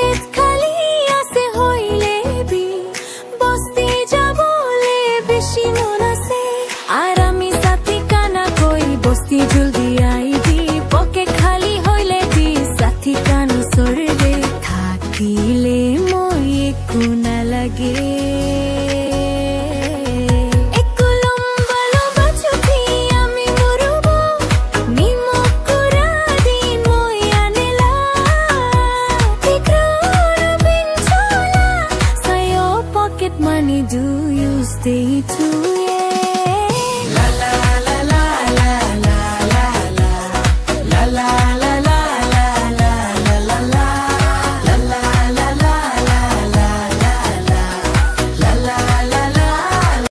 Pocket খালি আছে হইলে বি বস্তি যাবলে বেশি মন আছে আর আমি সাথী কানা কই বস্তি জলদি আইবি পকেট খালি হইলে বি সাথী কান সরবে থাকিলে মই একু না লাগে Money, do you stay too?